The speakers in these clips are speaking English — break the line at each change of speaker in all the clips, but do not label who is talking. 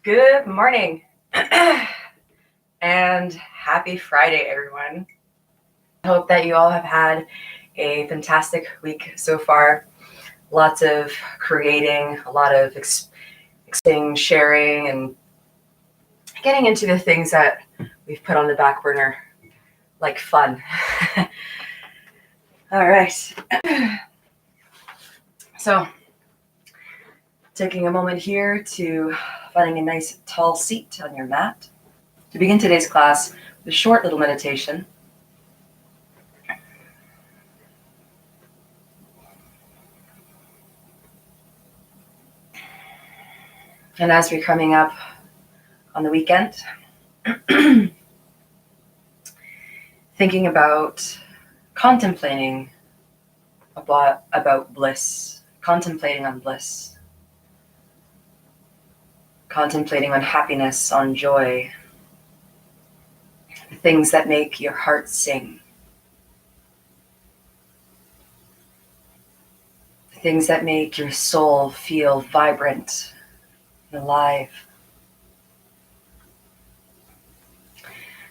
Good morning and happy Friday, everyone. I hope that you all have had a fantastic week so far. Lots of creating, a lot of sharing, and getting into the things that we've put on the back burner, like fun. All right. So, taking a moment here to finding a nice tall seat on your mat to begin today's class with a short little meditation. And as we're coming up on the weekend, thinking about contemplating about bliss, contemplating on bliss, contemplating on happiness, on joy, the things that make your heart sing, the things that make your soul feel vibrant and alive.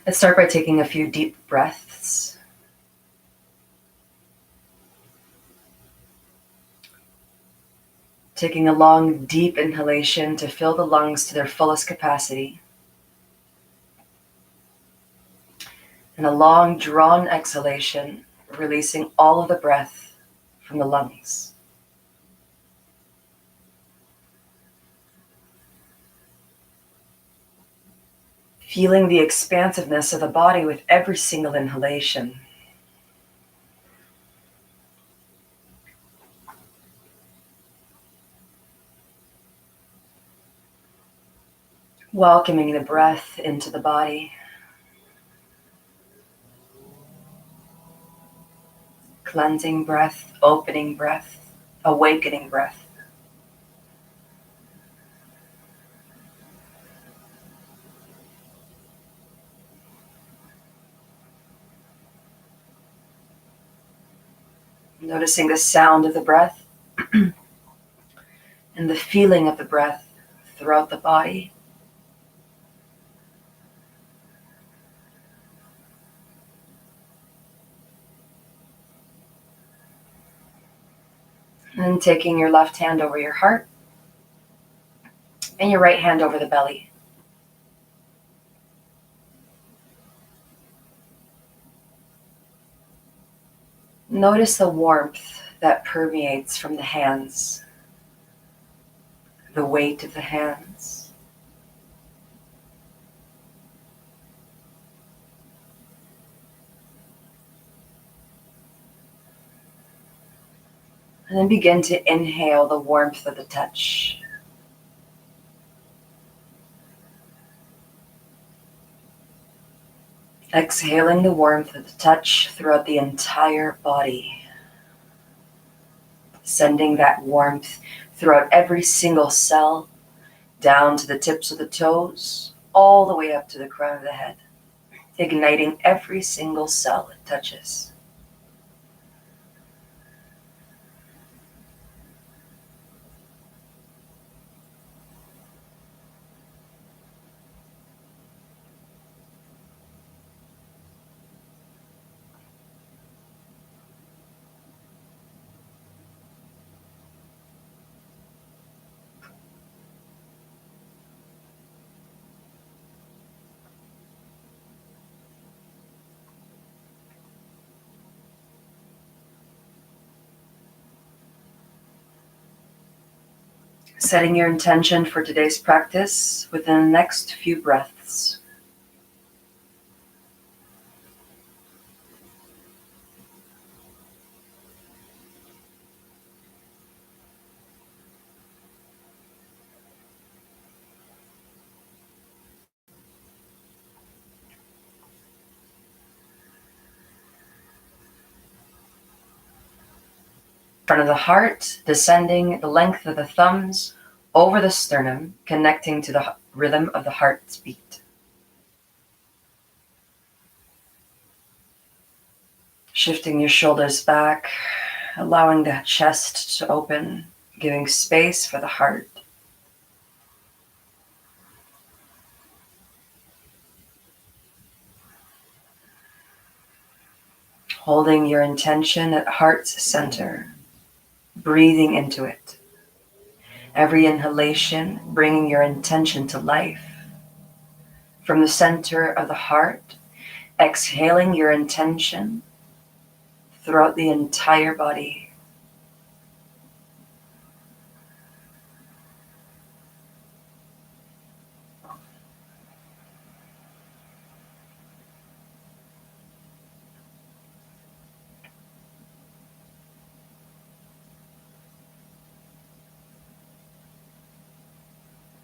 Let's start by taking a few deep breaths. Taking a long, deep inhalation to fill the lungs to their fullest capacity. And a long, drawn exhalation, releasing all of the breath from the lungs. Feeling the expansiveness of the body with every single inhalation. Welcoming the breath into the body. Cleansing breath, opening breath, awakening breath. Noticing the sound of the breath and the feeling of the breath throughout the body. And taking your left hand over your heart and your right hand over the belly. Notice the warmth that permeates from the hands, the weight of the hands. And then begin to inhale the warmth of the touch. Exhaling the warmth of the touch throughout the entire body. Sending that warmth throughout every single cell, down to the tips of the toes, all the way up to the crown of the head. Igniting every single cell it touches. Setting your intention for today's practice within the next few breaths. Front of the heart, descending the length of the thumbs over the sternum, connecting to the rhythm of the heart's beat. Shifting your shoulders back, allowing the chest to open, giving space for the heart. Holding your intention at heart's center, breathing into it. Every inhalation, bringing your intention to life. From the center of the heart, exhaling your intention throughout the entire body.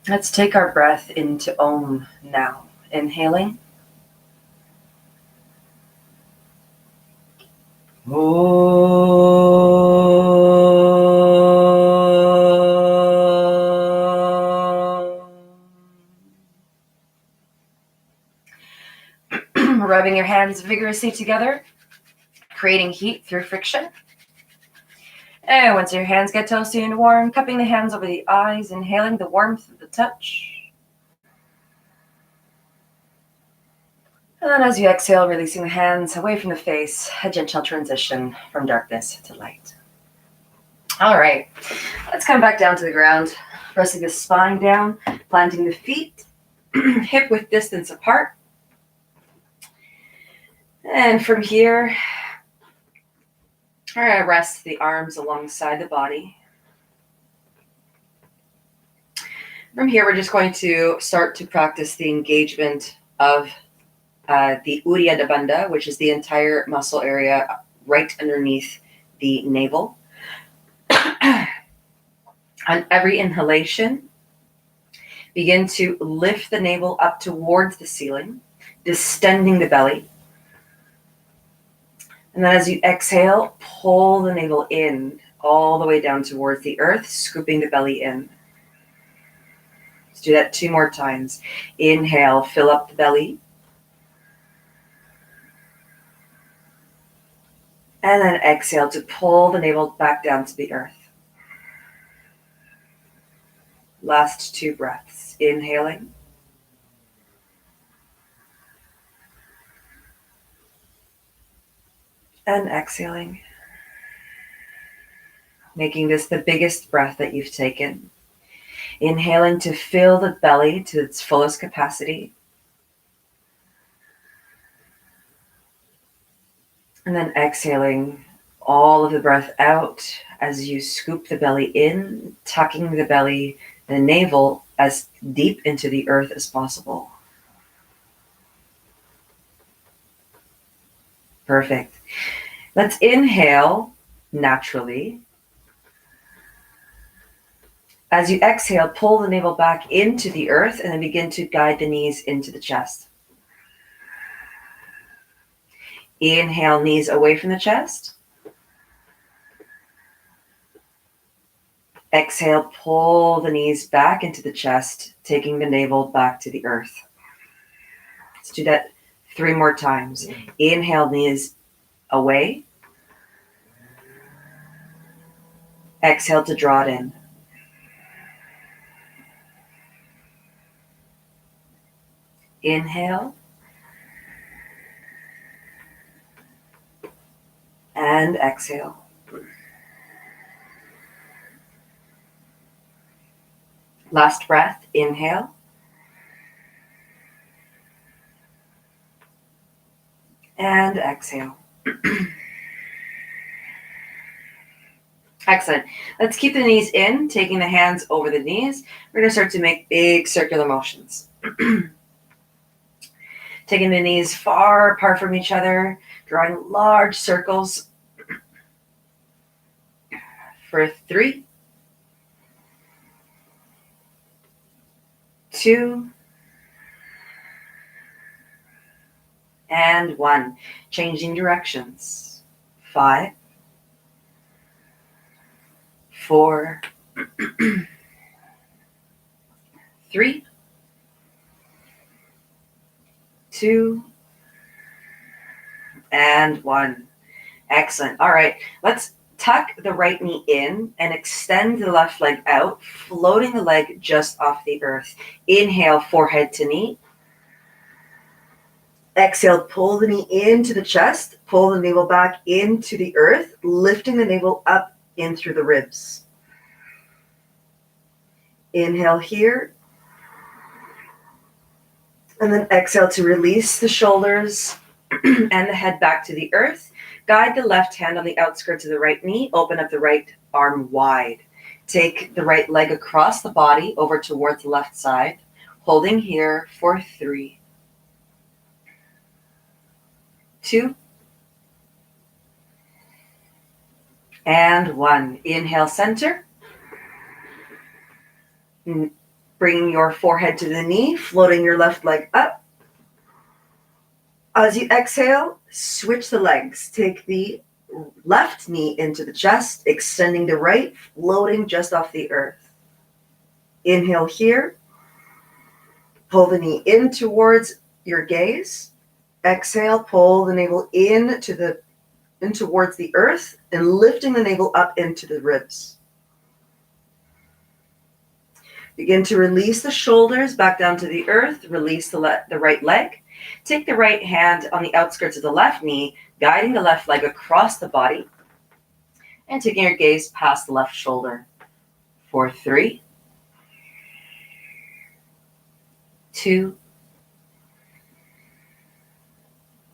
Let's take our breath into Om now. Inhaling. Rubbing your hands vigorously together, creating heat through friction. And once your hands get toasty and warm, cupping the hands over the eyes, inhaling the warmth of the touch. And then as you exhale, releasing the hands away from the face, a gentle transition from darkness to light. All right, let's come back down to the ground, pressing the spine down, planting the feet hip width distance apart. And from here, we're going to rest the arms alongside the body. From here, we're just going to start to practice the engagement of the Uddiyana Bandha, which is the entire muscle area right underneath the navel. On every inhalation, begin to lift the navel up towards the ceiling, distending the belly. And then as you exhale, pull the navel in all the way down towards the earth, scooping the belly in. Let's do that 2 more times. Inhale, fill up the belly. And then exhale to pull the navel back down to the earth. Last 2 breaths. Inhaling. And exhaling. Making this the biggest breath that you've taken. Inhaling to fill the belly to its fullest capacity. And then exhaling all of the breath out as you scoop the belly in, tucking the belly, the navel as deep into the earth as possible. Perfect. Let's inhale naturally. As you exhale, pull the navel back into the earth and then begin to guide the knees into the chest. Inhale, knees away from the chest. Exhale, pull the knees back into the chest, taking the navel back to the earth. Let's do that 3 more times. Inhale, knees away. Exhale to draw it in. Inhale. And exhale. Last breath, inhale. And exhale. Excellent. Let's keep the knees in, taking the hands over the knees. We're going to start to make big circular motions. Taking the knees far apart from each other, drawing large circles for 3, 2, and 1. Changing directions. 5, 4, 3, 2, and 1. Excellent. All right, let's tuck the right knee in and extend the left leg out, floating the leg just off the earth. Inhale, forehead to knee.
Exhale, pull the knee into the chest, pull the navel back into the earth, lifting the navel up in through the ribs. Inhale here. And then exhale to release the shoulders and the head back to the earth. Guide the left hand on the outskirts of the right knee. Open up the right arm wide. Take the right leg across the body over towards the left side. Holding here for 3, 2, and 1. Inhale, center. Bringing your forehead to the knee, floating your left leg up. As you exhale, switch the legs. Take the left knee into the chest, extending the right, floating just off the earth. Inhale here. Pull the knee in towards your gaze. Exhale, pull the navel in towards the earth and lifting the navel up into the ribs. Begin to release the shoulders back down to the earth. Release the right leg. Take the right hand on the outskirts of the left knee, guiding the left leg across the body and taking your gaze past the left shoulder for 3, 2,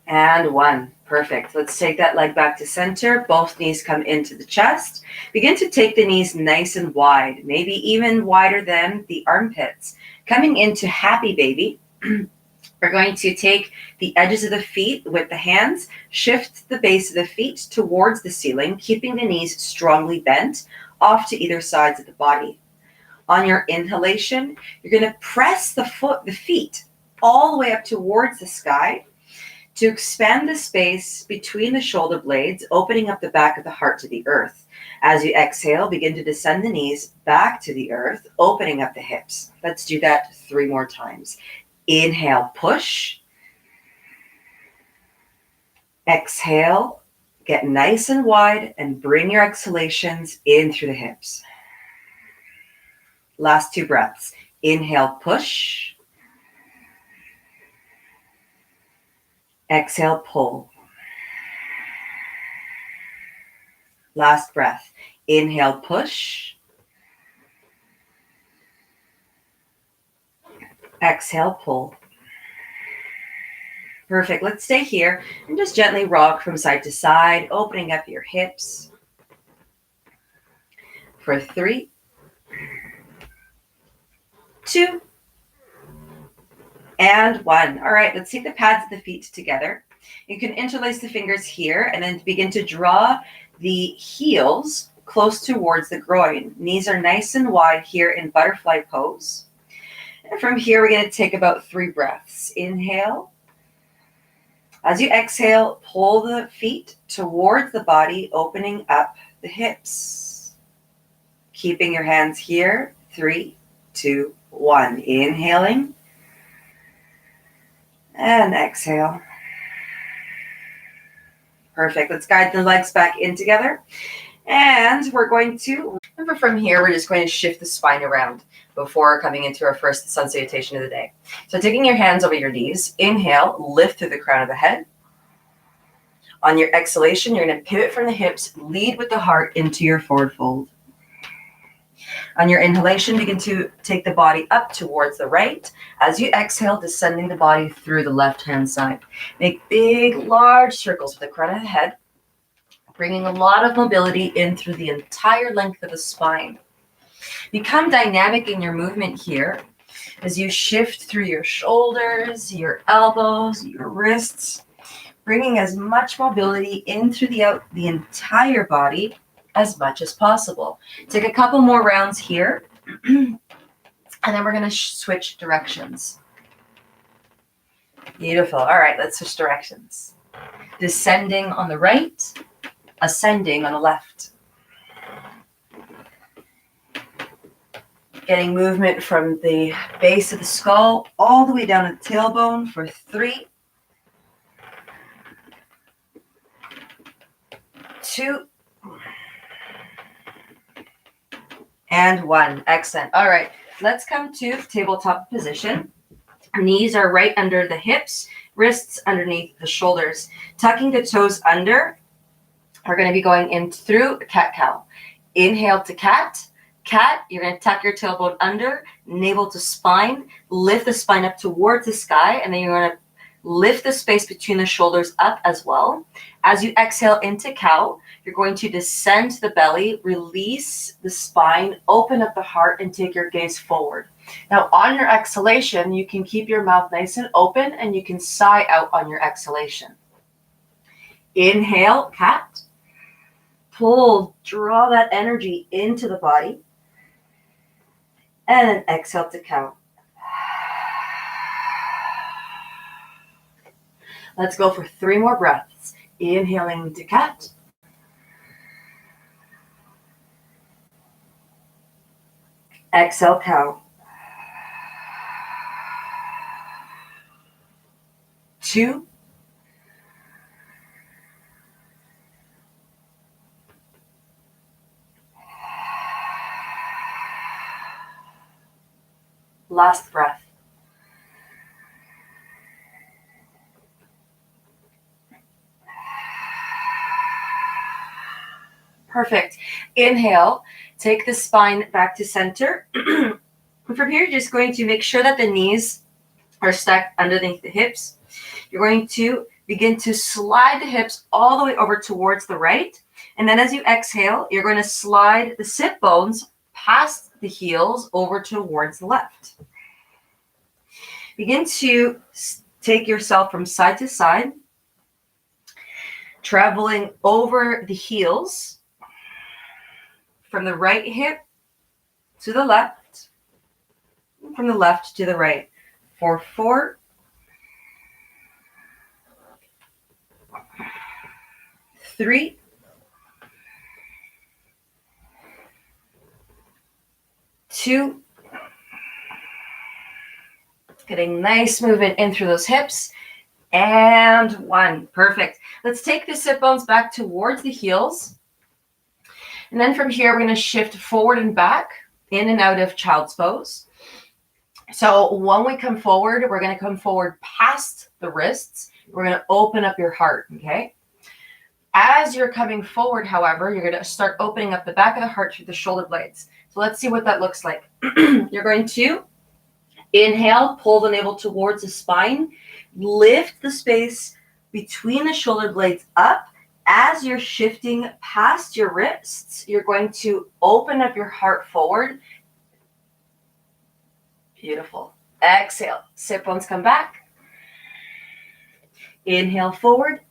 and 1. Perfect. Let's take that leg back to center. Both knees come into the chest. Begin to take the knees nice and wide, maybe even wider than the armpits. Coming into happy baby, we're going to take the edges of the feet with the hands, shift the base of the feet towards the ceiling, keeping the knees strongly bent off to either sides of the body. On your inhalation, you're going to press the feet all the way up towards the sky, to expand the space between the shoulder blades, opening up the back of the heart to the earth. As you exhale, begin to descend the knees back to the earth, opening up the hips. Let's do that 3 more times. Inhale, push. Exhale, get nice and wide and bring your exhalations in through the hips. Last 2 breaths. Inhale, push. Exhale, pull. Last breath. Inhale, push. Exhale, pull. Perfect. Let's stay here and just gently rock from side to side, opening up your hips for 3, 2, and 1. All right, let's take the pads of the feet together. You can interlace the fingers here and then begin to draw the heels close towards the groin. Knees are nice and wide here in butterfly pose. And from here, we're going to take about 3 breaths. Inhale. As you exhale, pull the feet towards the body, opening up the hips. Keeping your hands here. 3, 2, 1. Inhaling. And exhale. Perfect. Let's guide the legs back in together. And we're going to, from here, we're just going to shift the spine around before coming into our first sun salutation of the day. So taking your hands over your knees, inhale, lift through the crown of the head. On your exhalation, you're going to pivot from the hips, lead with the heart into your forward fold. On your inhalation, begin to take the body up towards the right. As you exhale, descending the body through the left-hand side. Make big, large circles with the crown of the head, bringing a lot of mobility in through the entire length of the spine. Become dynamic in your movement here as you shift through your shoulders, your elbows, your wrists, bringing as much mobility in through the entire body as much as possible. Take a couple more rounds here, and then we're going to switch directions. Beautiful. All right, let's switch directions. Descending on the right, ascending on the left. Getting movement from the base of the skull all the way down to the tailbone for 3, 2, and 1. Excellent. All right, let's come to tabletop position. Knees are right under the hips. wrists underneath the shoulders. Tucking the toes under, we're going to be going in through cat-cow. Inhale to cat. Cat, you're going to tuck your tailbone under, navel to spine, lift the spine up towards the sky, and then you're going to lift the space between the shoulders up as well. As you exhale into cow, you're going to descend to the belly, release the spine, open up the heart, and take your gaze forward. Now, on your exhalation, you can keep your mouth nice and open, and you can sigh out on your exhalation. Inhale, cat. Pull, draw that energy into the body. And then exhale to cow. Let's go for 3 more breaths. Inhaling to cat. Exhale, cow. 2. Last breath. Perfect. Inhale, take the spine back to center. From here, you're just going to make sure that the knees are stacked underneath the hips. You're going to begin to slide the hips all the way over towards the right. And then as you exhale, you're going to slide the sit bones past the heels over towards the left. Begin to take yourself from side to side, traveling over the heels from the right hip to the left, from the left to the right. For 4, 3, 2, getting nice movement in through those hips, and 1. Perfect. Let's take the sit bones back towards the heels. And then from here, we're going to shift forward and back, in and out of child's pose. So when we come forward, we're going to come forward past the wrists. We're going to open up your heart, okay? As you're coming forward, however, you're going to start opening up the back of the heart through the shoulder blades. So let's see what that looks like. You're going to inhale, pull the navel towards the spine, lift the space between the shoulder blades up. As you're shifting past your wrists, you're going to open up your heart forward. Beautiful. Exhale. Sit bones come back. Inhale forward.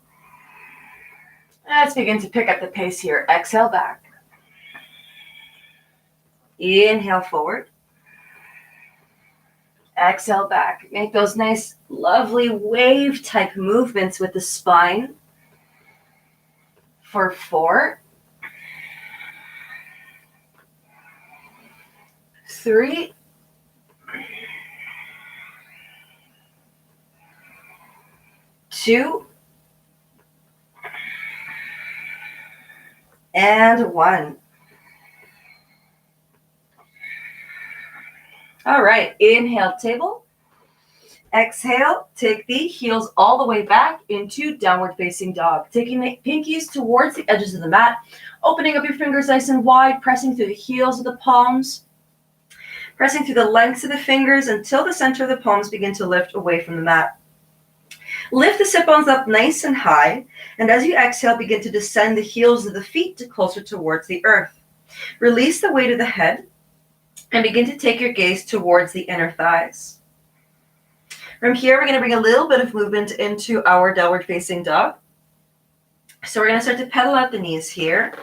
Let's begin to pick up the pace here. Exhale back. Inhale forward. Exhale back. Make those nice, lovely wave type movements with the spine. For 4, 3, 2, and 1. All right, inhale, table. Exhale, take the heels all the way back into downward facing dog. Taking the pinkies towards the edges of the mat, opening up your fingers nice and wide, pressing through the heels of the palms, pressing through the lengths of the fingers until the center of the palms begin to lift away from the mat. Lift the sit bones up nice and high, and as you exhale, begin to descend the heels of the feet to closer towards the earth. Release the weight of the head, and begin to take your gaze towards the inner thighs. From here, we're going to bring a little bit of movement into our downward facing dog. So we're going to start to pedal out the knees here.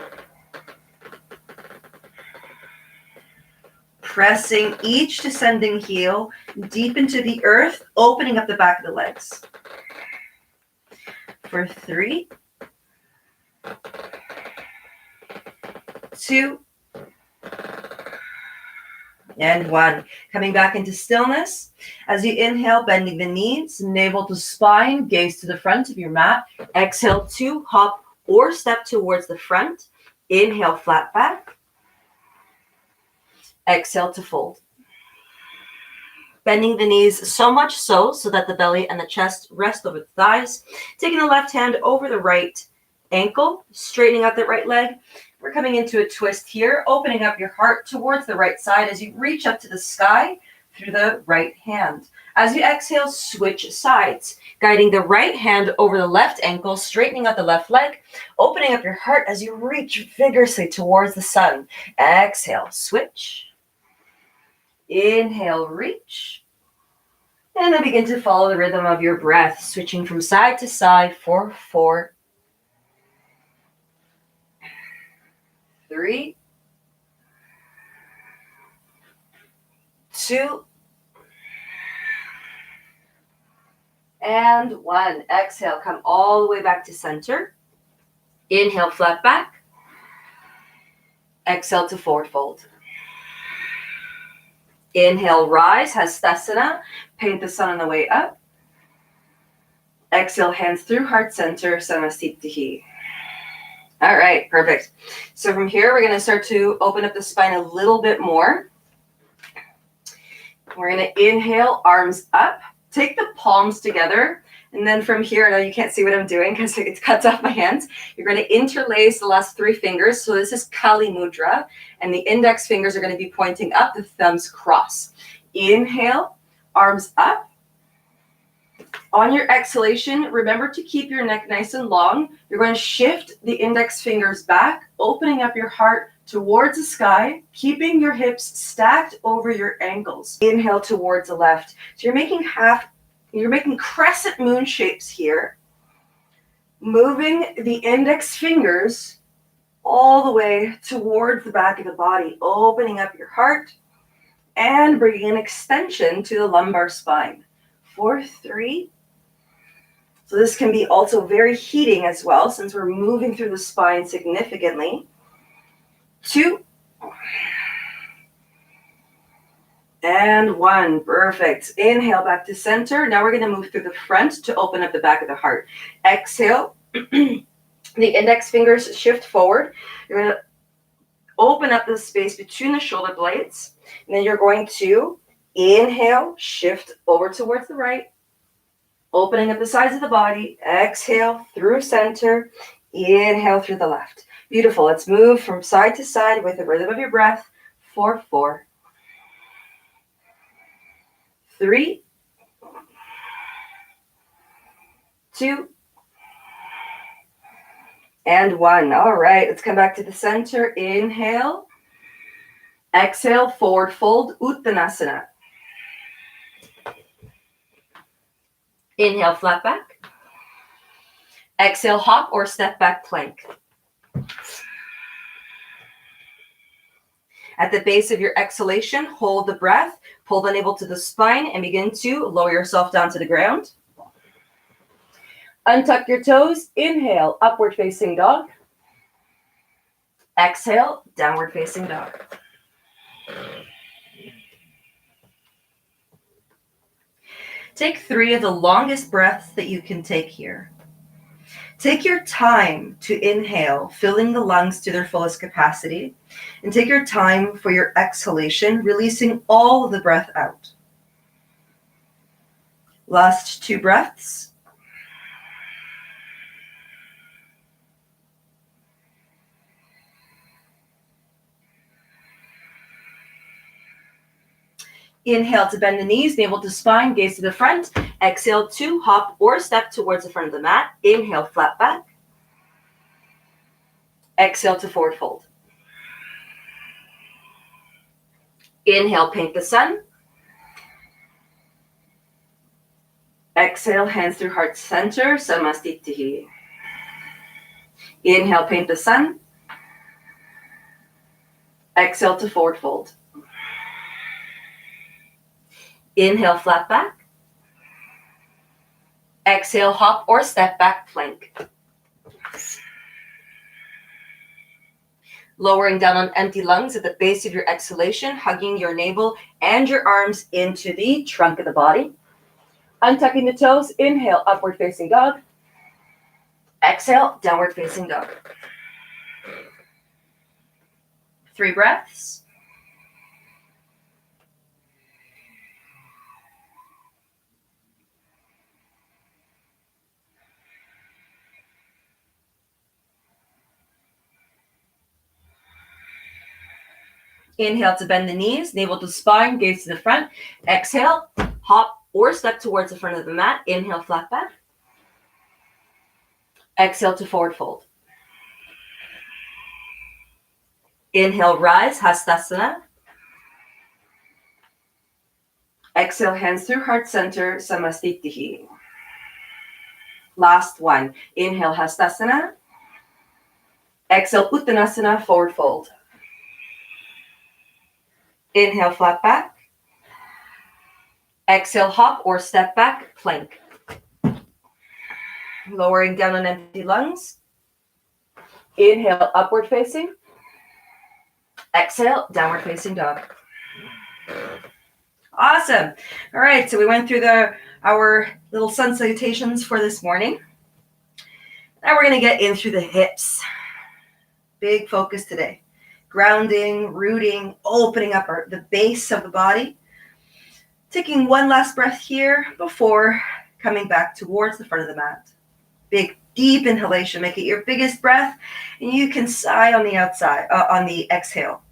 Pressing each descending heel deep into the earth, opening up the back of the legs. For 3, 2, and 1. Coming back into stillness. As you inhale, bending the knees, navel to spine, gaze to the front of your mat. Exhale to hop or step towards the front. Inhale, flat back. Exhale to fold. Bending the knees so much so that the belly and the chest rest over the thighs. Taking the left hand over the right ankle, straightening out the right leg. We're coming into a twist here, opening up your heart towards the right side as you reach up to the sky through the right hand. As you exhale, switch sides, guiding the right hand over the left ankle, straightening out the left leg, opening up your heart as you reach vigorously towards the sun. Exhale, switch. Inhale, reach. And then begin to follow the rhythm of your breath, switching from side to side for 4, 3, 2, and 1. Exhale, come all the way back to center. Inhale, flat back. Exhale to forward fold. Inhale, rise, Hastasana. Paint the sun on the way up. Exhale, hands through heart center, Samasthiti. All right, perfect. So from here, we're going to start to open up the spine a little bit more. We're going to inhale, arms up. Take the palms together. And then from here, I know you can't see what I'm doing because it cuts off my hands. You're going to interlace the last 3 fingers. So this is Kali Mudra. And the index fingers are going to be pointing up, the thumbs cross. Inhale, arms up. On your exhalation, remember to keep your neck nice and long. You're going to shift the index fingers back, opening up your heart towards the sky, keeping your hips stacked over your ankles. Inhale towards the left. So you're making crescent moon shapes here, moving the index fingers all the way towards the back of the body, opening up your heart and bringing an extension to the lumbar spine. 4, 3. So this can be also very heating as well, since we're moving through the spine significantly. 2. And 1. Perfect. Inhale back to center. Now we're going to move through the front to open up the back of the heart. Exhale. The index fingers shift forward. You're going to open up the space between the shoulder blades. And then you're going to inhale, shift over towards the right, opening up the sides of the body. Exhale through center. Inhale through the left. Beautiful. Let's move from side to side with the rhythm of your breath. 4, 4, 3, 2, and 1. All right, let's come back to the center. Inhale. Exhale, forward fold, Uttanasana. Inhale, flat back. Exhale, hop or step back plank. At the base of your exhalation, hold the breath, pull the navel to the spine, and begin to lower yourself down to the ground. Untuck your toes. Inhale, upward facing dog. Exhale, downward facing dog. Take 3 of the longest breaths that you can take here. Take your time to inhale, filling the lungs to their fullest capacity, and take your time for your exhalation, releasing all of the breath out. Last 2 breaths. Inhale to bend the knees, navel to spine, gaze to the front. Exhale to hop or step towards the front of the mat. Inhale, flat back. Exhale to forward fold. Inhale, paint the sun. Exhale, hands through heart center, Samastitihi. Inhale, paint the sun. Exhale to forward fold. Inhale, flat back. Exhale, hop or step back plank. Lowering down on empty lungs at the base of your exhalation, hugging your navel and your arms into the trunk of the body. Untucking the toes, inhale, upward facing dog. Exhale, downward facing dog. 3 breaths. Inhale to bend the knees, navel to spine, gaze to the front. Exhale, hop or step towards the front of the mat. Inhale, flat back. Exhale to forward fold. Inhale, rise, Hastasana. Exhale, hands through heart center, Samastitihi. Last one. Inhale, Hastasana. Exhale, Uttanasana, forward fold. Inhale, flat back. Exhale, hop or step back, plank. Lowering down on empty lungs. Inhale, upward facing. Exhale, downward facing dog. Awesome. All right, so we went through our little sun salutations for this morning. Now we're going to get in through the hips. Big focus today. Grounding, rooting, opening up the base of the body. Taking one last breath here before coming back towards the front of the mat. Big, deep inhalation. Make it your biggest breath. And you can sigh on the outside, on the exhale.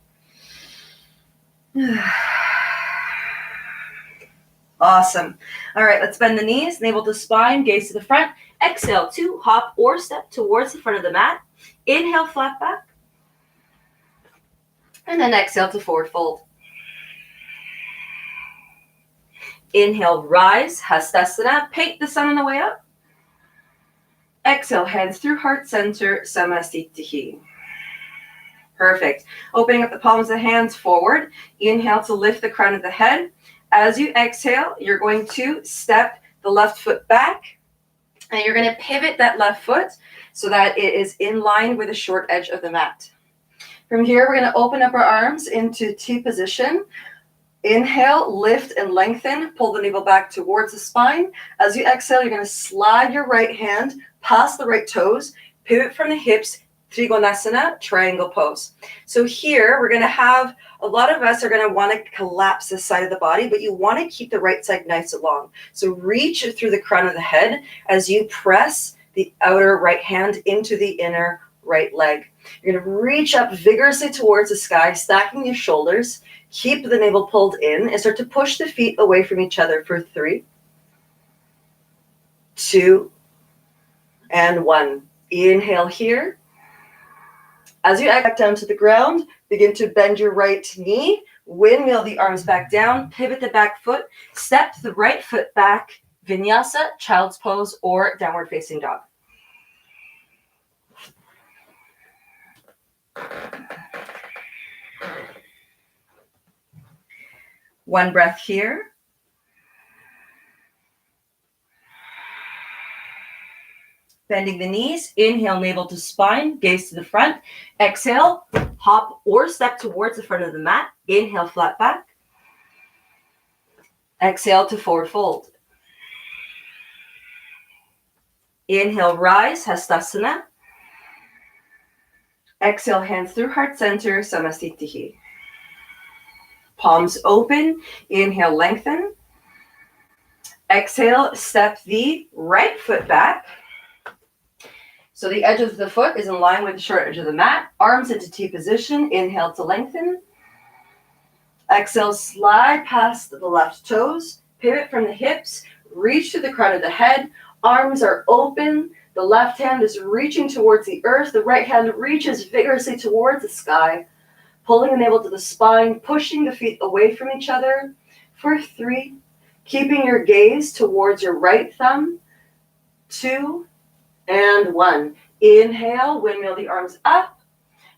Awesome. All right, let's bend the knees, navel to spine, gaze to the front. Exhale to hop or step towards the front of the mat. Inhale, flat back. And then exhale to forward fold. Inhale, rise, Hastasana. Paint the sun on the way up. Exhale, hands through heart center, Samastitihi. Perfect. Opening up the palms of the hands forward. Inhale to lift the crown of the head. As you exhale, you're going to step the left foot back. And you're going to pivot that left foot so that it is in line with the short edge of the mat. From here, we're going to open up our arms into T position. Inhale, lift and lengthen. Pull the navel back towards the spine. As you exhale, you're going to slide your right hand past the right toes, pivot from the hips, Trikonasana, triangle pose. So here, we're going to have, a lot of us are going to want to collapse this side of the body, but you want to keep the right side nice and long. So reach through the crown of the head as you press the outer right hand into the inner right leg. You're going to reach up vigorously towards the sky, stacking your shoulders. Keep the navel pulled in and start to push the feet away from each other for 3, 2, and 1. Inhale here. As you exhale down to the ground, begin to bend your right knee, windmill the arms back down, pivot the back foot, step the right foot back, Vinyasa, child's pose, or downward facing dog. One breath here. Bending the knees, inhale, navel to spine, gaze to the front. Exhale, hop or step towards the front of the mat. Inhale, flat back. Exhale to forward fold. Inhale, rise, Hastasana. Exhale, hands through heart center, Samastitihi. Palms open, inhale, lengthen. Exhale, step the right foot back. So the edge of the foot is in line with the short edge of the mat. Arms into T position. Inhale to lengthen. Exhale, slide past the left toes. Pivot from the hips. Reach to the crown of the head. Arms are open. The left hand is reaching towards the earth. The right hand reaches vigorously towards the sky. Pulling the navel to the spine. Pushing the feet away from each other for 3. Keeping your gaze towards your right thumb. 2. And 1. Inhale, windmill the arms up.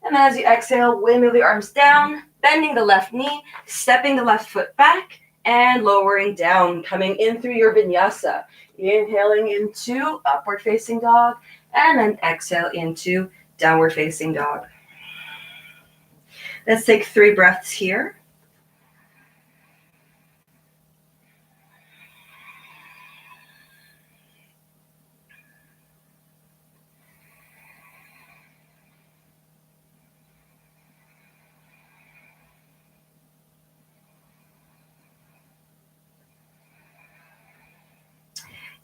And then as you exhale, windmill the arms down, bending the left knee, stepping the left foot back, and lowering down, coming in through your vinyasa. Inhaling into upward facing dog, and then exhale into downward facing dog. Let's take 3 breaths here.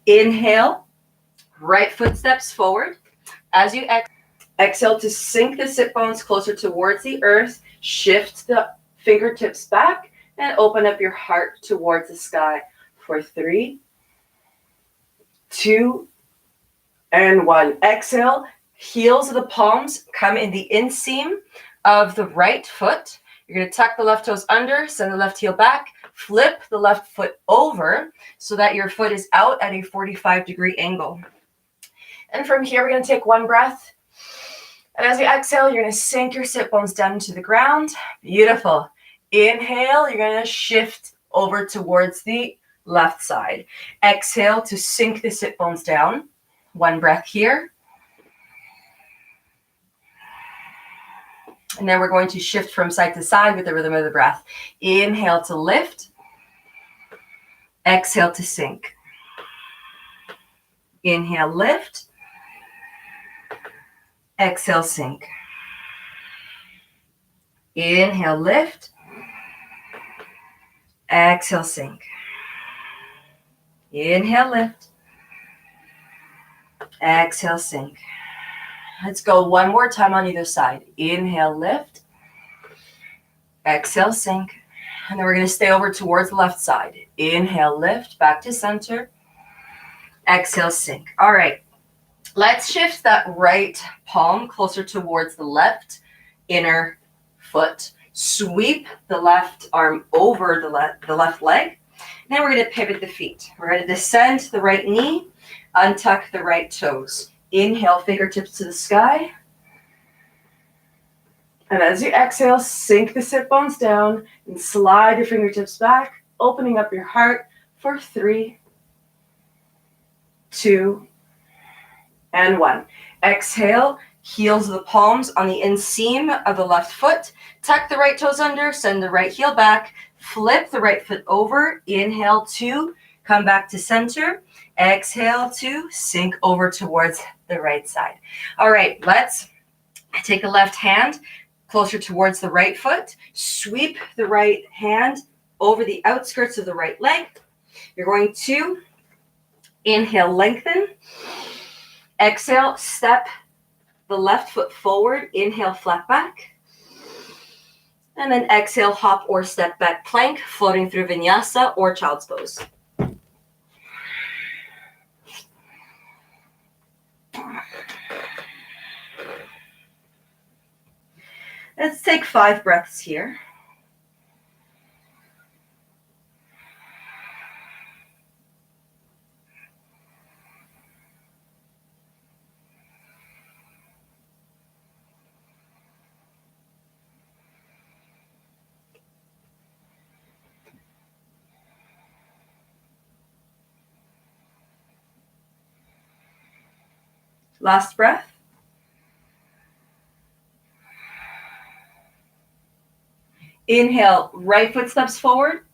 Inhale, right foot steps forward. As you exhale to sink the sit bones closer towards the earth, shift the fingertips back, and open up your heart towards the sky for 3, 2, and 1. Exhale, heels of the palms come in the inseam of the right foot. You're going to tuck the left toes under, send the left heel back, flip the left foot over so that your foot is out at a 45-degree angle. And from here, we're going to take one breath. And as you exhale, you're going to sink your sit bones down into the ground. Beautiful. Inhale, you're going to shift over towards the left side. Exhale to sink the sit bones down. One breath here. And then we're going to shift from side to side with the rhythm of the breath. Inhale to lift. Exhale to sink. Inhale, lift. Exhale, sink. Inhale, lift. Exhale, sink. Inhale, lift. Exhale, sink. Let's go one more time on either side. Inhale, lift. Exhale, sink. And then we're going to stay over towards the left side. Inhale, lift, back to center. Exhale, sink. All right. Let's shift that right palm closer towards the left inner foot. Sweep the left arm over the left leg. Then we're going to pivot the feet. We're going to descend the right knee, untuck the right toes. Inhale, fingertips to the sky. And as you exhale, sink the sit bones down and slide your fingertips back, opening up your heart for 3, 2, and 1. Exhale, heels of the palms on the inseam of the left foot. Tuck the right toes under, send the right heel back, flip the right foot over. Inhale to come back to center. Exhale to sink over towards the right side. All right, let's take the left hand closer towards the right foot. Sweep the right hand over the outskirts of the right leg. You're going to inhale, lengthen. Exhale, step the left foot forward. Inhale, flat back. And then exhale, hop or step back plank, floating through Vinyasa or child's pose. Let's take 5 breaths here. Last breath. Inhale, right foot steps forward.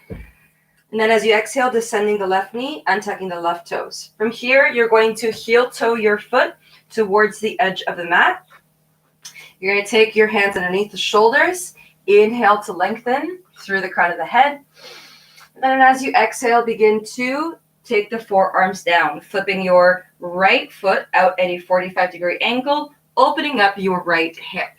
And then as you exhale, descending the left knee, untucking the left toes. From here, you're going to heel toe your foot towards the edge of the mat. You're going to take your hands underneath the shoulders. Inhale to lengthen through the crown of the head. And then as you exhale, begin to take the forearms down, flipping your right foot out at a 45-degree angle, opening up your right hip.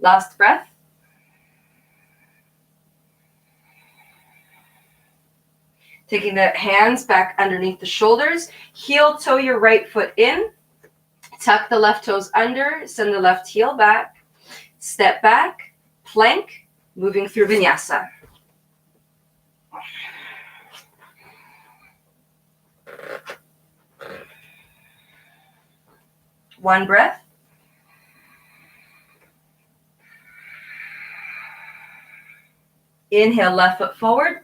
Last breath. Taking the hands back underneath the shoulders, heel toe your right foot in, tuck the left toes under, send the left heel back, step back, plank, moving through Vinyasa. One breath. Inhale, left foot forward.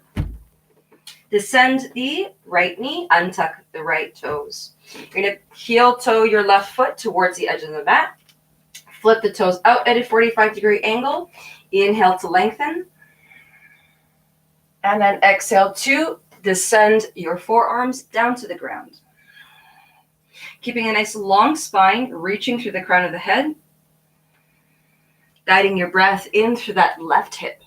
Descend the right knee, untuck the right toes. You're going to heel toe your left foot towards the edge of the mat. Flip the toes out at a 45-degree angle. Inhale to lengthen. And then exhale to descend your forearms down to the ground. Keeping a nice long spine, reaching through the crown of the head. Guiding your breath in through that left hip.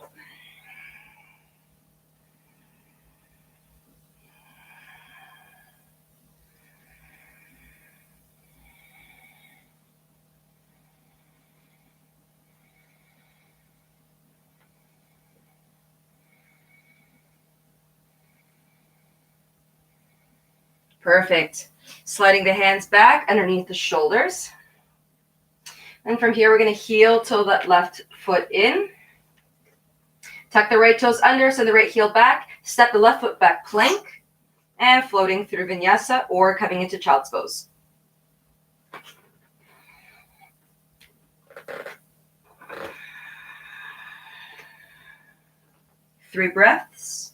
Perfect. Sliding the hands back underneath the shoulders. And from here, we're going to heel toe that left foot in. Tuck the right toes under, send the right heel back. Step the left foot back, plank. And floating through Vinyasa or coming into Child's Pose. Three breaths.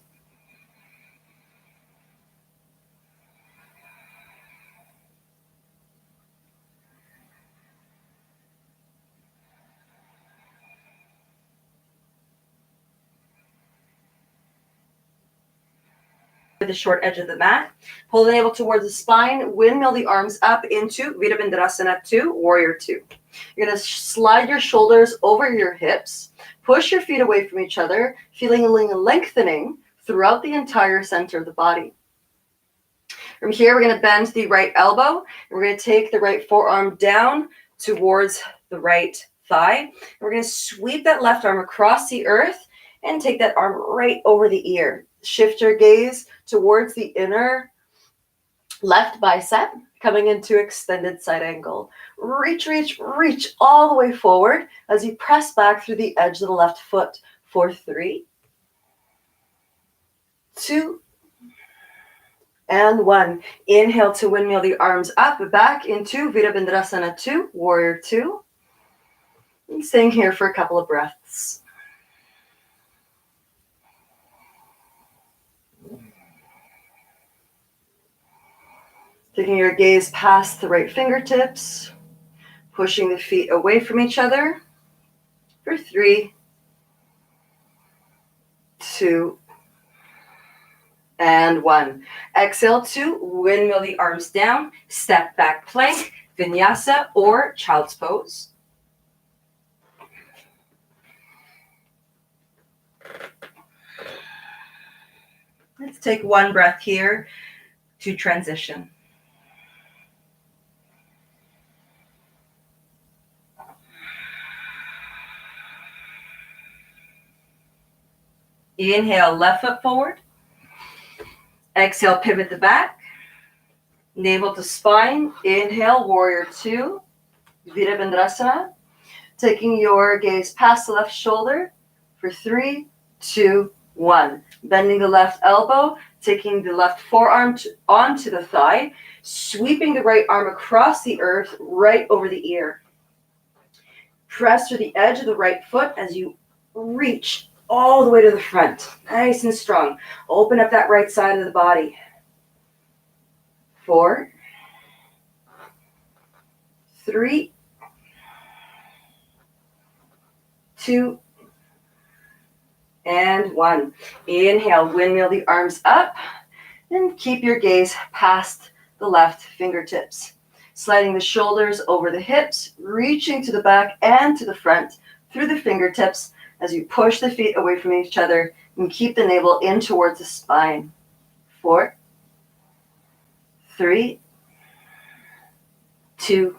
The short edge of the mat. Pull the navel towards the spine. Windmill the arms up into Virabhadrasana 2, Warrior 2. You're going to slide your shoulders over your hips. Push your feet away from each other, feeling a lengthening throughout the entire center of the body. From here, we're going to bend the right elbow. We're going to take the right forearm down towards the right thigh. And we're going to sweep that left arm across the earth and take that arm right over the ear. Shift your gaze towards the inner left bicep, coming into extended side angle. Reach, reach, reach all the way forward as you press back through the edge of the left foot for 3, 2, and 1. Inhale to windmill the arms up, back into Virabhadrasana 2, Warrior 2. And staying here for a couple of breaths. Taking your gaze past the right fingertips, pushing the feet away from each other for 3, 2, and 1. Exhale to windmill the arms down, step back plank, Vinyasa or Child's Pose. Let's take one breath here to transition. Inhale, left foot forward. Exhale, pivot the back. Navel to spine. Inhale, Warrior 2, Virabhadrasana. Taking your gaze past the left shoulder for 3, 2, 1. Bending the left elbow, taking the left forearm onto the thigh, sweeping the right arm across the earth right over the ear. Press through the edge of the right foot as you reach all the way to the front. Nice and strong. Open up that right side of the body. 4, 3, 2, and 1. Inhale, windmill the arms up, and keep your gaze past the left fingertips. Sliding the shoulders over the hips, reaching to the back and to the front through the fingertips as you push the feet away from each other and keep the navel in towards the spine. 4, 3, 2,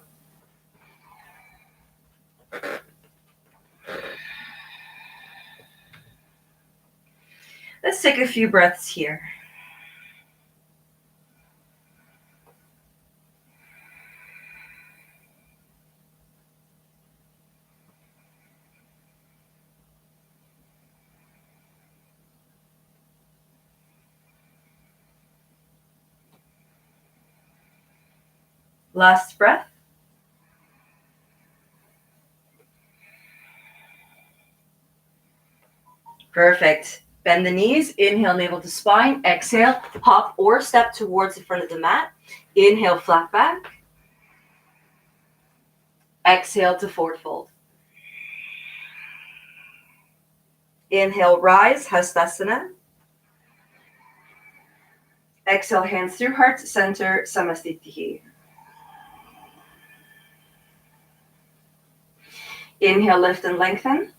let's take a few breaths here. Last breath. Perfect. Bend the knees. Inhale, navel to spine. Exhale, hop or step towards the front of the mat. Inhale, flat back. Exhale to forward fold. Inhale, rise, Hastasana. Exhale, hands through heart center, Samastitihi. Inhale, lift and lengthen.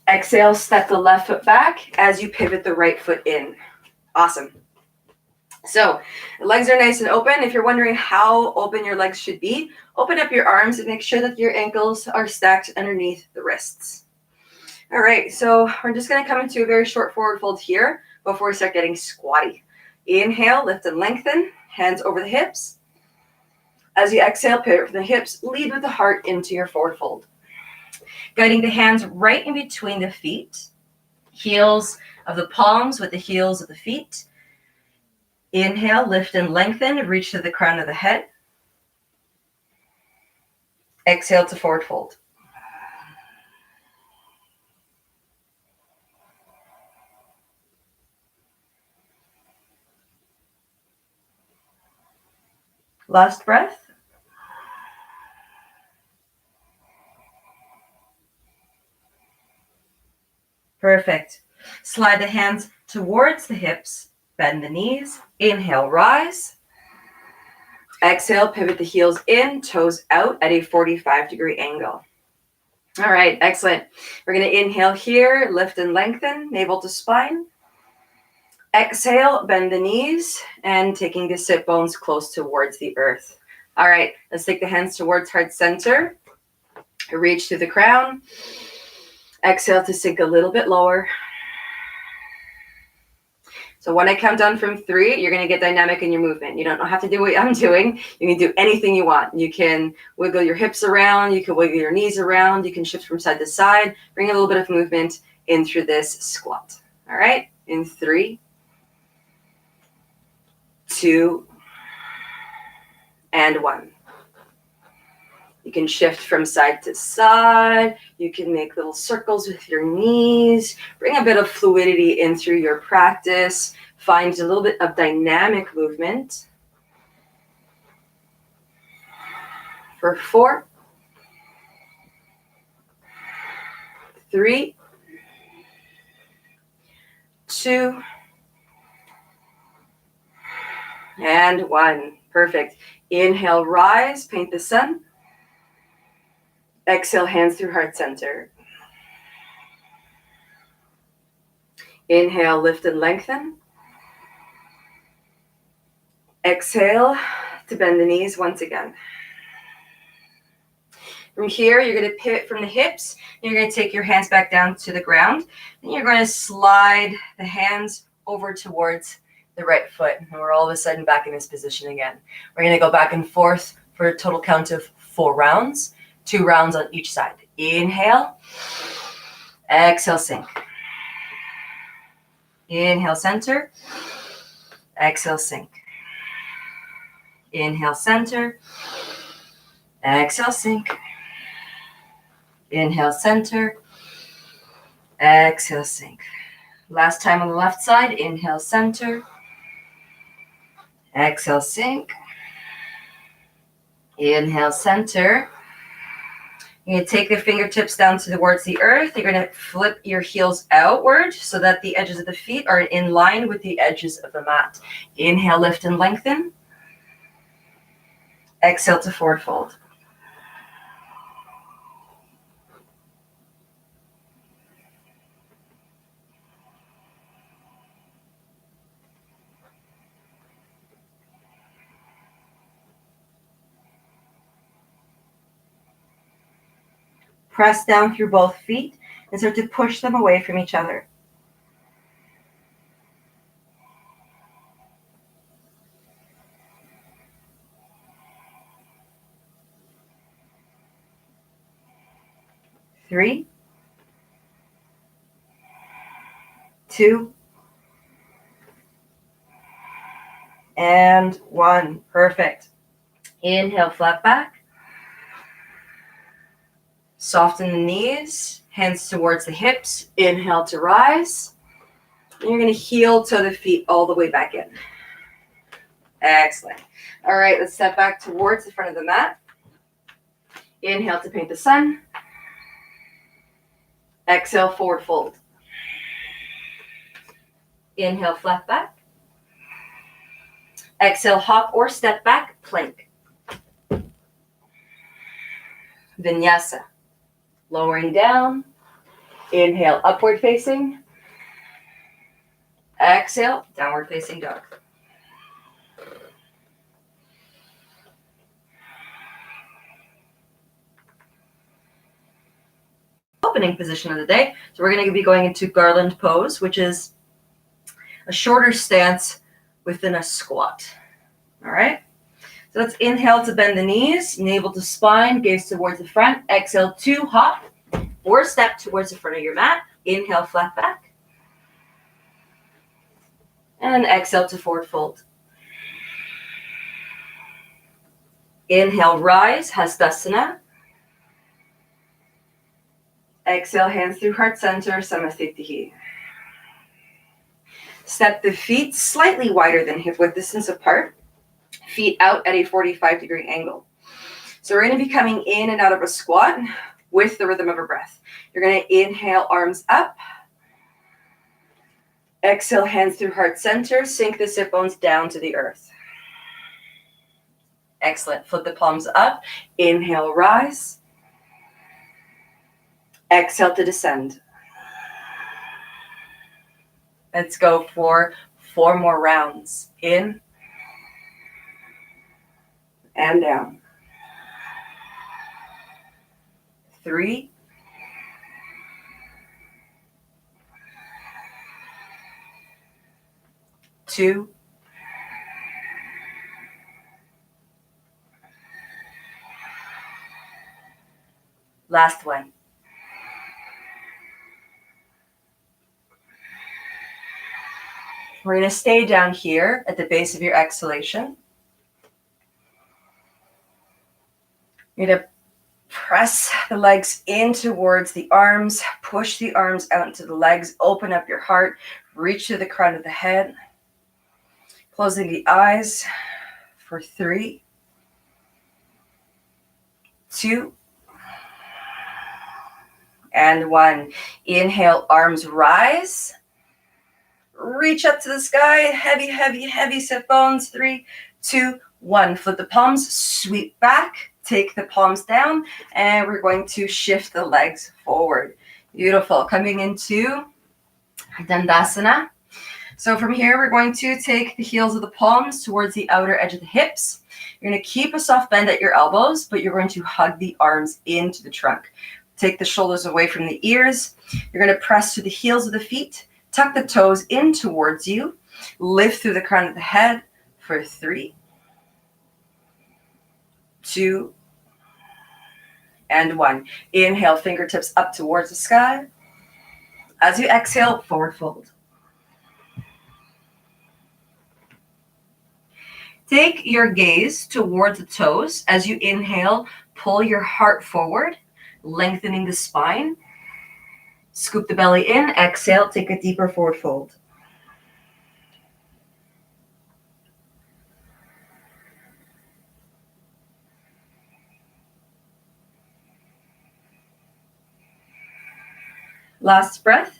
Exhale, step the left foot back as you pivot the right foot in. Awesome. So the legs are nice and open. If you're wondering how open your legs should be, open up your arms and make sure that your ankles are stacked underneath the wrists. All right, so we're just going to come into a very short forward fold here before we start getting squatty. Inhale, lift and lengthen, hands over the hips. As you exhale, pivot from the hips, lead with the heart into your forward fold. Guiding the hands right in between the feet, heels of the palms with the heels of the feet. Inhale, lift and lengthen, reach to the crown of the head. Exhale to forward fold. Last breath. Perfect. Slide the hands towards the hips, bend the knees. Inhale, rise. Exhale, pivot the heels in, toes out at a 45-degree angle. All right, excellent. We're going to inhale here, lift and lengthen, navel to spine. Exhale, bend the knees, and taking the sit bones close towards the earth. All right, let's take the hands towards heart center. Reach to the crown. Exhale to sink a little bit lower. So when I count down from 3, you're going to get dynamic in your movement. You don't have to do what I'm doing. You can do anything you want. You can wiggle your hips around. You can wiggle your knees around. You can shift from side to side. Bring a little bit of movement in through this squat. All right, in 3, 2, and 1. You can shift from side to side. You can make little circles with your knees. Bring a bit of fluidity in through your practice. Find a little bit of dynamic movement. For 4, 3, 2, and 1. Perfect. Inhale, rise, paint the sun. Exhale, hands through heart center. Inhale, lift and lengthen. Exhale to bend the knees once again. From here, you're going to pivot from the hips. You're going to take your hands back down to the ground. And you're going to slide the hands over towards the right foot. And we're all of a sudden back in this position again. We're going to go back and forth for a total count of 4 rounds. 2 rounds on each side. Inhale. Exhale, sink. Inhale, center. Exhale, sink. Inhale, center. Exhale, sink. Inhale, center. Exhale, sink. Last time on the left side. Inhale, center. Exhale, sink. Inhale, center. You're going to take the fingertips down towards the earth. You're going to flip your heels outward so that the edges of the feet are in line with the edges of the mat. Inhale, lift and lengthen. Exhale to forward fold. Press down through both feet and start to push them away from each other. Three, 2, and 1. Perfect. Inhale, flat back. Soften the knees, hands towards the hips. Inhale to rise. And you're going to heel toe the feet all the way back in. Excellent. All right, let's step back towards the front of the mat. Inhale to paint the sun. Exhale, forward fold. Inhale, flat back. Exhale, hop or step back, plank. Vinyasa. Lowering down. Inhale, upward facing. Exhale, downward facing dog. Opening position of the day. So we're going to be going into garland pose, which is a shorter stance within a squat. All right. So let's inhale to bend the knees, navel to spine, gaze towards the front. Exhale to hop or step towards the front of your mat. Inhale, flat back. And exhale to forward fold. Inhale, rise, Hastasana. Exhale, hands through heart center, Samasthiti. Step the feet slightly wider than hip width distance apart. Feet out at a 45-degree angle. So we're going to be coming in and out of a squat with the rhythm of a breath. You're going to inhale, arms up. Exhale, hands through heart center. Sink the sit bones down to the earth. Excellent. Flip the palms up. Inhale, rise. Exhale to descend. Let's go for 4 more rounds. In and down. 3. 2. Last one. We're going to stay down here at the base of your exhalation. You're going to press the legs in towards the arms, push the arms out into the legs, open up your heart, reach to the crown of the head. Closing the eyes for 3, 2, and 1. Inhale, arms rise. Reach up to the sky. Heavy, heavy, heavy sit bones. 3, 2, 1. Flip the palms, sweep back. Take the palms down, and we're going to shift the legs forward. Beautiful. Coming into Dandasana. So from here, we're going to take the heels of the palms towards the outer edge of the hips. You're going to keep a soft bend at your elbows, but you're going to hug the arms into the trunk. Take the shoulders away from the ears. You're going to press to the heels of the feet. Tuck the toes in towards you. Lift through the crown of the head for 3, 2, and 1. Inhale, fingertips up towards the sky. As you exhale, forward fold. Take your gaze towards the toes. As you inhale, pull your heart forward, lengthening the spine. Scoop the belly in. Exhale, take a deeper forward fold. Last breath.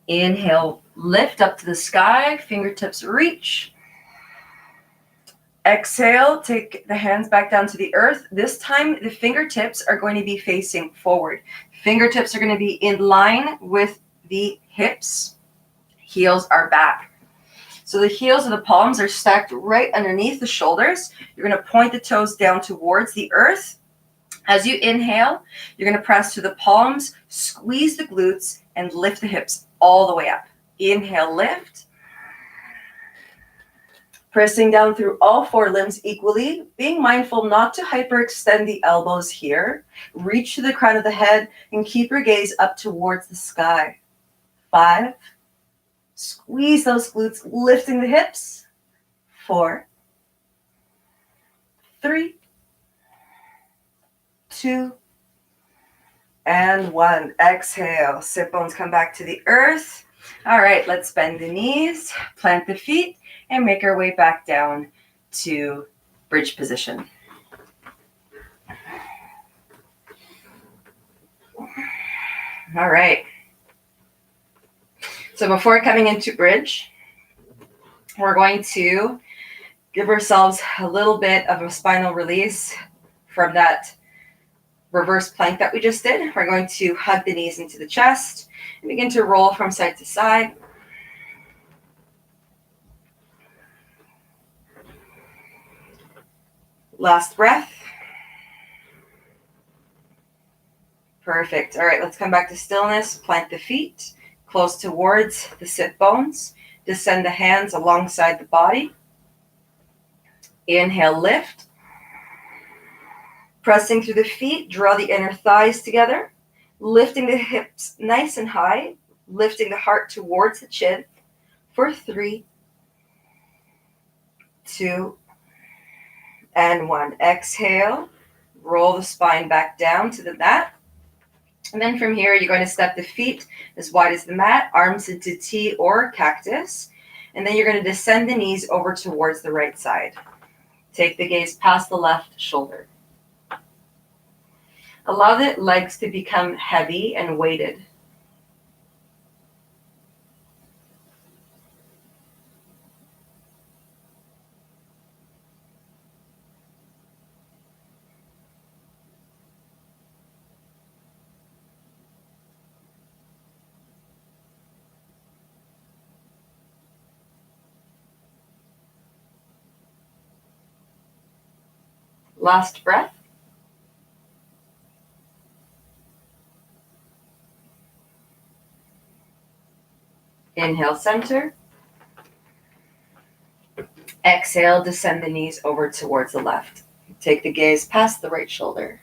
Inhale, lift up to the sky, fingertips reach. Exhale, take the hands back down to the earth. This time, the fingertips are going to be facing forward. Fingertips are going to be in line with the hips. Heels are back. So the heels of the palms are stacked right underneath the shoulders. You're going to point the toes down towards the earth. As you inhale, you're going to press to the palms, squeeze the glutes, and lift the hips all the way up. Inhale, lift. Pressing down through all 4 limbs equally, being mindful not to hyperextend the elbows here. Reach to the crown of the head and keep your gaze up towards the sky. 5. Squeeze those glutes, lifting the hips. 4, 3, 2, and 1. Exhale. Sit bones come back to the earth. All right, let's bend the knees, plant the feet, and make our way back down to bridge position. All right. So before coming into bridge, we're going to Give ourselves a little bit of a spinal release from that reverse plank that we just did. We're going to hug the knees into the chest and begin to roll from side to side. Last breath. Perfect. All right, let's come back to stillness. Plant the feet close towards the sit bones. Descend the hands alongside the body. Inhale, lift. Pressing through the feet, draw the inner thighs together. Lifting the hips nice and high. Lifting the heart towards the chin for 3, 2, and 1. Exhale. Roll the spine back down to the mat. And then from here, you're going to step the feet as wide as the mat, arms into T or cactus. And then you're going to descend the knees over towards the right side. Take the gaze past the left shoulder. Allow the legs to become heavy and weighted. Last breath. Inhale, center. Exhale, descend the knees over towards the left. Take the gaze past the right shoulder.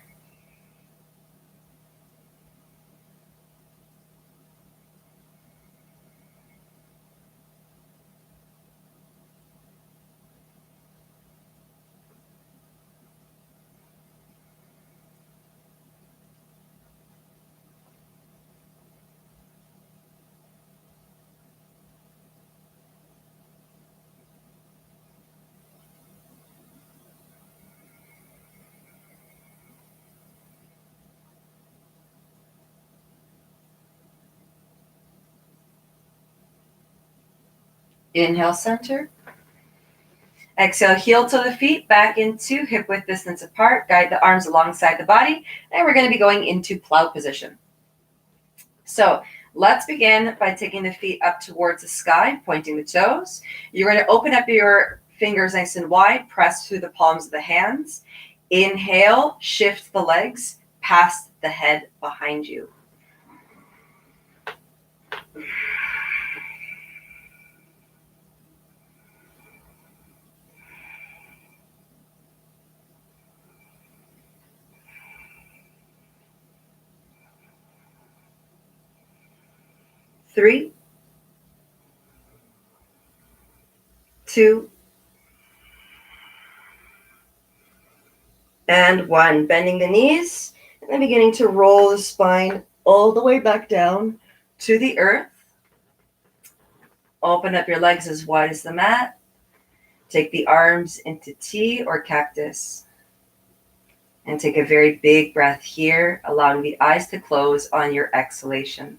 Inhale, center. Exhale, heel to the feet, back into hip width distance apart. Guide the arms alongside the body. And we're going to be going into plow position. So let's begin by taking the feet up towards the sky, pointing the toes. You're going to open up your fingers nice and wide, press through the palms of the hands. Inhale, shift the legs past the head behind you. Three, 2, and 1. Bending the knees and then beginning to roll the spine all the way back down to the earth. Open up your legs as wide as the mat. Take the arms into T or cactus. And take a very big breath here, allowing the eyes to close on your exhalation.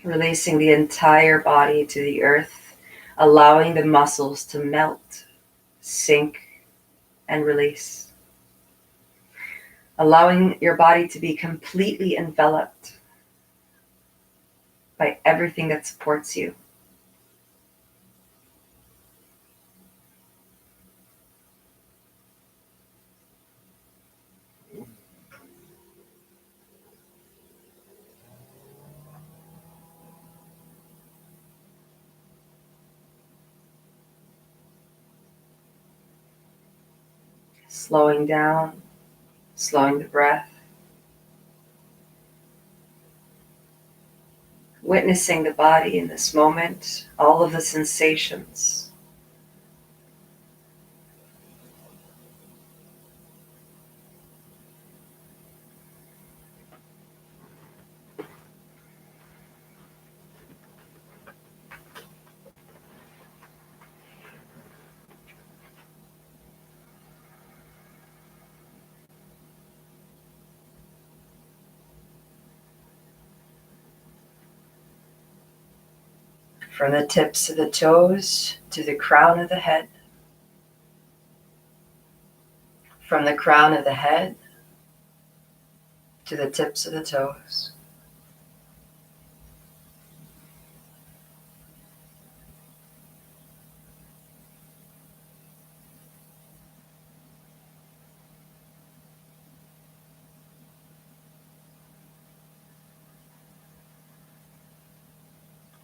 Releasing the entire body to the earth, allowing the muscles to melt, sink, and release. Allowing your body to be completely enveloped by everything that supports you. Slowing down, slowing the breath. Witnessing the body in this moment, all of the sensations.
From the tips of the toes to the crown of the head. From the crown of the head to the tips of the toes.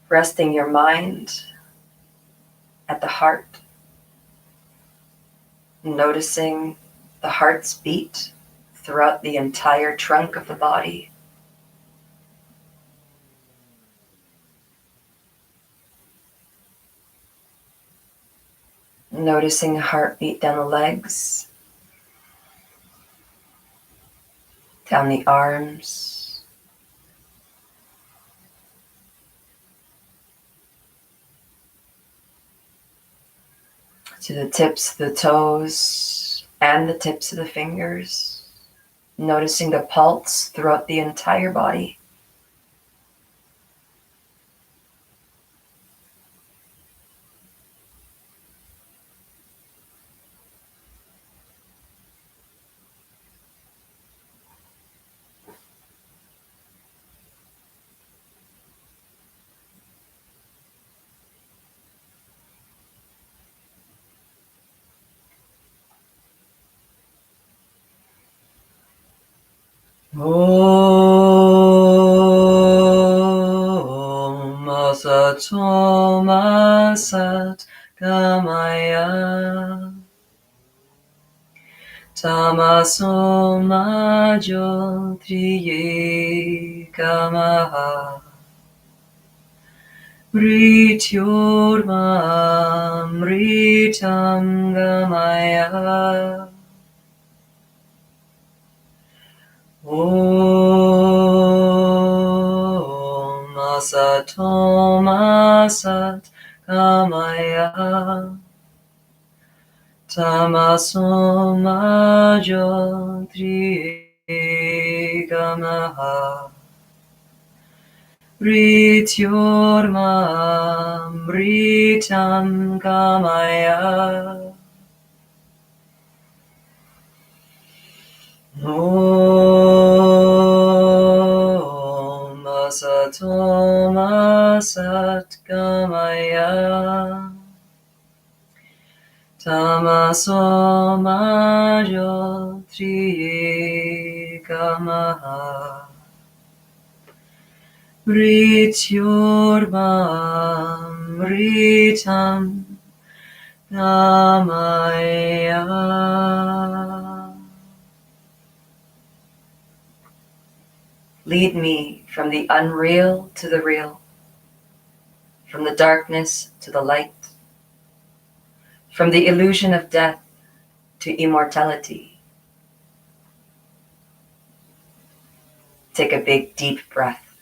Resting your mind at the heart. Noticing the heart's beat throughout the entire trunk of the body. Noticing a heartbeat down the legs, down the arms, to the tips of the toes and the tips of the fingers. Noticing the pulse throughout the entire body. Om Asato Ma Sat Gamaya Tamaso Ma Jyotriye Kamaha Mrityorma Mritam Gamaya Om Asato Ma Sat Gamaya Tamaso Ma Jyotriye Kamaha Mrityorma Mritam Gamaya Om Asato Ma Sat Gamaya Tamaso Ma Jyotriye Kamaha Mrityorma Mritam Gamaya. Lead me from the unreal to the real, from the darkness to the light, from the illusion of death to immortality. Take a big, deep breath.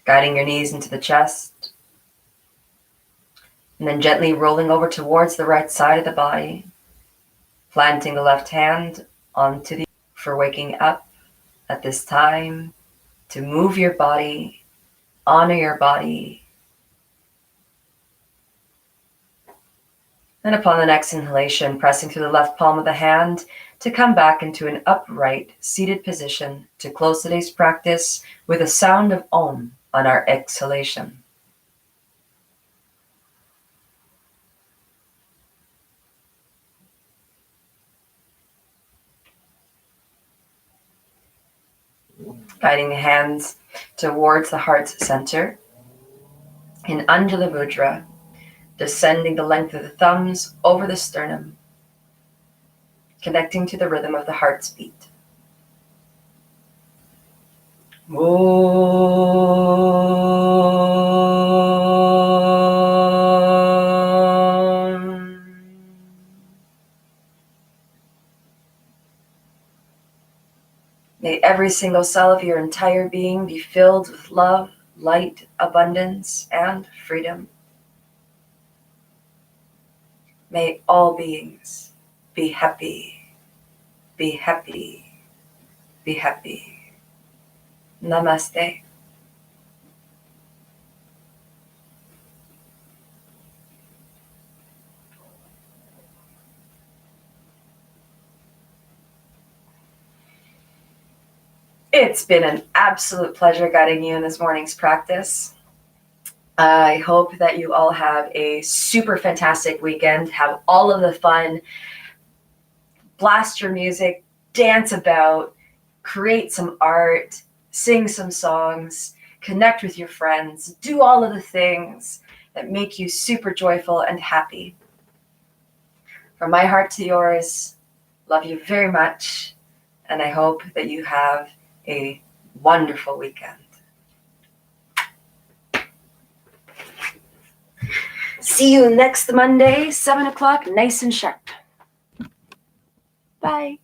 Guiding your knees into the chest, and then gently rolling over towards the right side of the body, planting the left hand onto the for waking up at this time to move your body, honor your body. And upon the next inhalation, pressing through the left palm of the hand to come back into an upright, seated position to close today's practice with a sound of Om on our exhalation. Guiding the hands towards the heart's center in Anjali Mudra, descending the length of the thumbs over the sternum, connecting to the rhythm of the heart's beat. May every single cell of your entire being be filled with love, light, abundance, and freedom. May all beings be happy, be happy, Be happy. Namaste. It's been an absolute pleasure guiding you in this morning's practice. I hope that you all have a super fantastic weekend. Have all of the fun. Blast your music, dance about, create some art, sing some songs, connect with your friends, do all of the things that make you super joyful and happy. From my heart to yours, love you very much, and I hope that you have a wonderful weekend. See you next Monday, 7 o'clock, nice and sharp. Bye.